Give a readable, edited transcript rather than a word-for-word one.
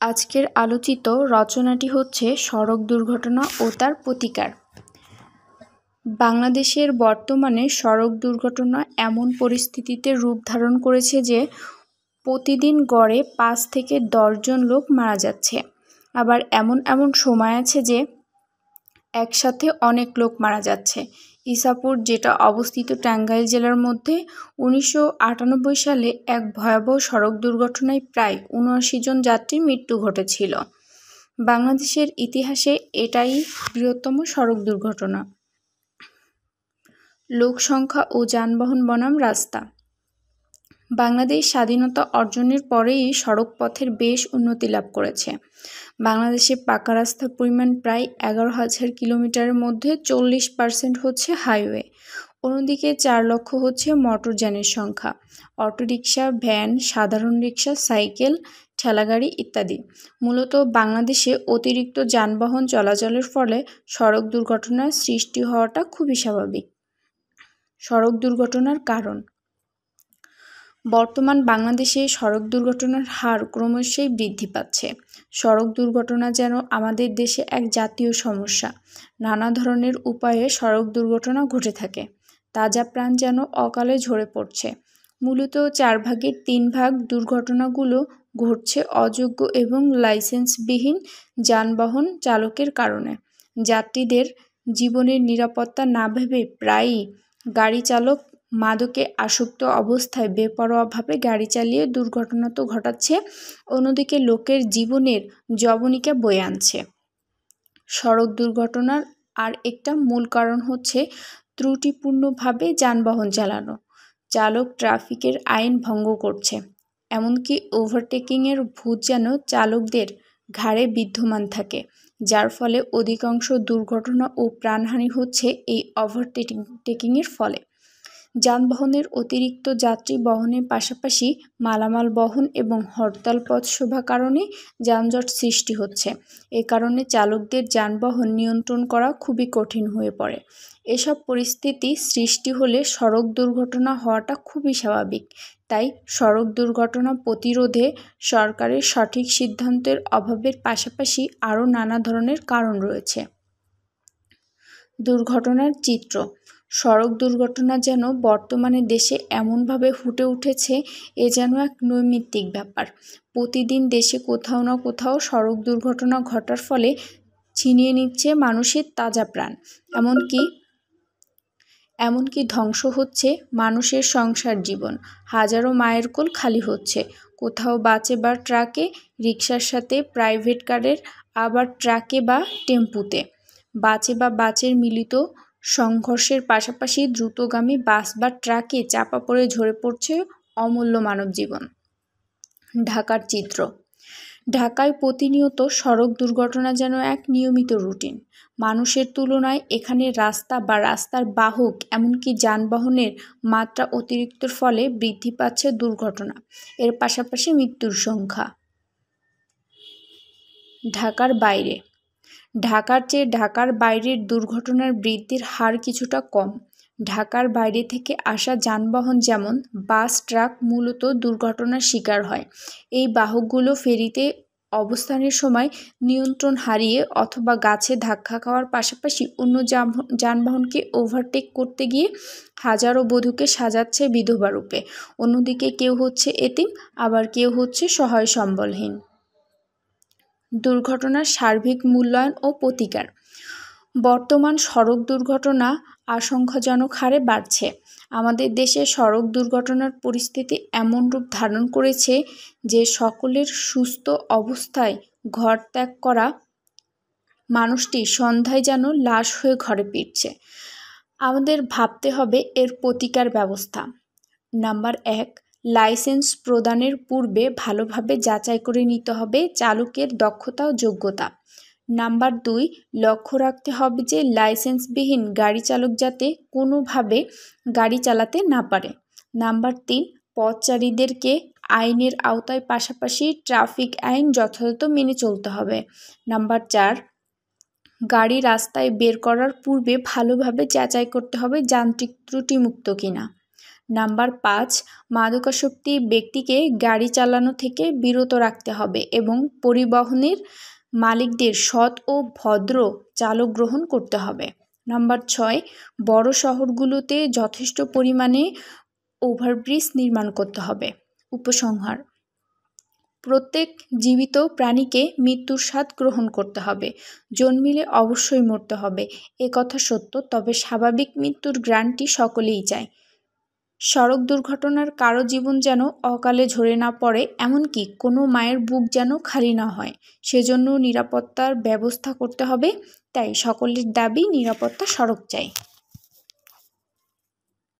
আজকের আলোচিত রচনাটি হচ্ছে সড়ক দুর্ঘটনা ও তার প্রতিকার। বাংলাদেশের বর্তমানে সড়ক দুর্ঘটনা এমন পরিস্থিতিতে রূপ ধারণ করেছে যে প্রতিদিন গড়ে 5 থেকে 10 জন লোক মারা যাচ্ছে। আবার এমন সময় আছে যে একসাথে অনেক লোক মারা যাচ্ছে। ইসাপুর, যেটা অবস্থিত টাঙ্গাইল জেলার মধ্যে, 1998 সালে এক ভয়াবহ সড়ক দুর্ঘটনায় প্রায় 79 জন যাত্রীর মৃত্যু ঘটেছিল। বাংলাদেশের ইতিহাসে এটাই বৃহত্তম সড়ক দুর্ঘটনা। লোক সংখ্যা ও যানবাহন বনাম রাস্তা। বাংলাদেশ স্বাধীনতা অর্জনের পরেই সড়ক পথের বেশ উন্নতি লাভ করেছে। বাংলাদেশে পাকা রাস্তার পরিমাণ প্রায় 11,000 কিলোমিটারের মধ্যে 40% হচ্ছে হাইওয়ে। অন্যদিকে 4 লক্ষ হচ্ছে মোটরযানের সংখ্যা, অটোরিকশা, ভ্যান, সাধারণ রিকশা, সাইকেল, ঠেলাগাড়ি ইত্যাদি। মূলত বাংলাদেশে অতিরিক্ত যানবাহন চলাচলের ফলে সড়ক দুর্ঘটনার সৃষ্টি হওয়াটা খুবই স্বাভাবিক। সড়ক দুর্ঘটনার কারণ। বর্তমান বাংলাদেশে সড়ক দুর্ঘটনার হার ক্রমশই বৃদ্ধি পাচ্ছে। সড়ক দুর্ঘটনা যেন আমাদের দেশে এক জাতীয় সমস্যা। নানা ধরনের উপায়ে সড়ক দুর্ঘটনা ঘটে থাকে। তাজা প্রাণ যেন অকালে ঝরে পড়ছে। মূলত 4 ভাগের 3 ভাগ দুর্ঘটনাগুলো ঘটছে অযোগ্য এবং লাইসেন্সবিহীন যানবাহন চালকের কারণে। যাত্রীদের জীবনের নিরাপত্তা না ভেবে প্রায়ই গাড়ি চালক মাদকে আসক্ত অবস্থায় বেপরোয়াভাবে গাড়ি চালিয়ে দুর্ঘটনা তো ঘটাচ্ছে, অন্যদিকে লোকের জীবনের যবনিকা বয়ে আনছে। সড়ক দুর্ঘটনার আর একটা মূল কারণ হচ্ছে ত্রুটিপূর্ণভাবে যানবাহন চালানো। চালক ট্রাফিকের আইন ভঙ্গ করছে, এমনকি ওভারটেকিংয়ের ভূত যেন চালকদের ঘাড়ে বিদ্যমান থাকে, যার ফলে অধিকাংশ দুর্ঘটনা ও প্রাণহানি হচ্ছে এই ওভারটেকিংয়ের ফলে। যানবাহনের অতিরিক্ত যাত্রী বহনের পাশাপাশি মালামাল বহন এবং হরতাল পথশোভা কারণে যানজট সৃষ্টি হচ্ছে। এ কারণে চালকদের যানবাহন নিয়ন্ত্রণ করা খুবই কঠিন হয়ে পড়ে। এসব পরিস্থিতি সৃষ্টি হলে সড়ক দুর্ঘটনা হওয়াটা খুবই স্বাভাবিক। তাই সড়ক দুর্ঘটনা প্রতিরোধে সরকারের সঠিক সিদ্ধান্তের অভাবের পাশাপাশি আরও নানা ধরনের কারণ রয়েছে। দুর্ঘটনার চিত্র। সড়ক দুর্ঘটনা যেন বর্তমানে দেশে এমনভাবে ফুটে উঠেছে, এ যেন এক নৈমিত্তিক ব্যাপার। প্রতিদিন দেশে কোথাও না কোথাও সড়ক দুর্ঘটনা ঘটার ফলে ছিনিয়ে নিচ্ছে মানুষের তাজা প্রাণ, এমনকি ধ্বংস হচ্ছে মানুষের সংসার জীবন। হাজারো মায়ের কোল খালি হচ্ছে। কোথাও বাসে বা ট্রাকে, রিকশার সাথে প্রাইভেট কারের, আবার ট্রাকে বা টেম্পুতে। বাসের মিলিত সংঘর্ষের পাশাপাশি দ্রুতগামী বাস বা ট্রাকে চাপা পড়ে ঝরে পড়ছে অমূল্য মানবজীবন। ঢাকার চিত্র। ঢাকায় প্রতিনিয়ত সড়ক দুর্ঘটনা যেন এক নিয়মিত রুটিন। মানুষের তুলনায় এখানে রাস্তা বা রাস্তার বাহক এমনকি যানবাহনের মাত্রা অতিরিক্তর ফলে বৃদ্ধি পাচ্ছে দুর্ঘটনা, এর পাশাপাশি মৃত্যুর সংখ্যা। ঢাকার বাইরে। ঢাকার চেয়ে ঢাকার বাইরের দুর্ঘটনার বৃদ্ধির হার কিছুটা কম। ঢাকার বাইরে থেকে আসা যানবাহন যেমন বাস, ট্রাক মূলত দুর্ঘটনার শিকার হয়। এই বাহকগুলো ফেরিতে অবস্থানের সময় নিয়ন্ত্রণ হারিয়ে অথবা গাছে ধাক্কা খাওয়ার পাশাপাশি অন্য যানবাহনকে ওভারটেক করতে গিয়ে হাজারো বধূকে সাজাচ্ছে বিধবা রূপে। অন্যদিকে কেউ হচ্ছে এতিম, আবার কেউ হচ্ছে সহায় সম্বলহীন। দুর্ঘটনার সার্বিক মূল্যায়ন ও প্রতিকার। বর্তমান সড়ক দুর্ঘটনা আশঙ্কাজনক হারে বাড়ছে। আমাদের দেশে সড়ক দুর্ঘটনার পরিস্থিতি এমন রূপ ধারণ করেছে যে সকলের সুস্থ অবস্থায় ঘর ত্যাগ করা মানুষটি সন্ধ্যায় যেন লাশ হয়ে ঘরে ফিরছে। আমাদের ভাবতে হবে এর প্রতিকার ব্যবস্থা। নাম্বার 1, লাইসেন্স প্রদানের পূর্বে ভালোভাবে যাচাই করে নিতে হবে চালকের দক্ষতা ও যোগ্যতা। নাম্বার 2, লক্ষ্য রাখতে হবে যে লাইসেন্সবিহীন গাড়ি চালক যাতে কোনোভাবে গাড়ি চালাতে না পারে। নাম্বার 3, পথচারীদেরকে আইনের আওতায় পাশাপাশি ট্রাফিক আইন যথাযথ মেনে চলতে হবে। নাম্বার 4, গাড়ি রাস্তায় বের করার পূর্বে ভালোভাবে যাচাই করতে হবে যান্ত্রিক ত্রুটিমুক্ত কিনা। নাম্বার 5, মাদকাসক্তি ব্যক্তিকে গাড়ি চালানো থেকে বিরত রাখতে হবে এবং পরিবহনের মালিকদের সৎ ও ভদ্র চালক গ্রহণ করতে হবে। নাম্বার 6, বড় শহরগুলোতে যথেষ্ট পরিমাণে ওভারব্রিজ নির্মাণ করতে হবে। উপসংহার: প্রত্যেক জীবিত প্রাণীকে মৃত্যুর স্বাদ গ্রহণ করতে হবে। জন্মিলে অবশ্যই মরতে হবে, এ কথা সত্য, তবে স্বাভাবিক মৃত্যুর গ্রান্টি সকলেই চায়। সড়ক দুর্ঘটনার কারো জীবন যেন অকালে ঝরে না পড়ে, এমনকি কোনো মায়ের বুক যেন খালি না হয়, সেজন্য নিরাপত্তার ব্যবস্থা করতে হবে। তাই সকলের দাবি নিরাপত্তা সড়ক চাই।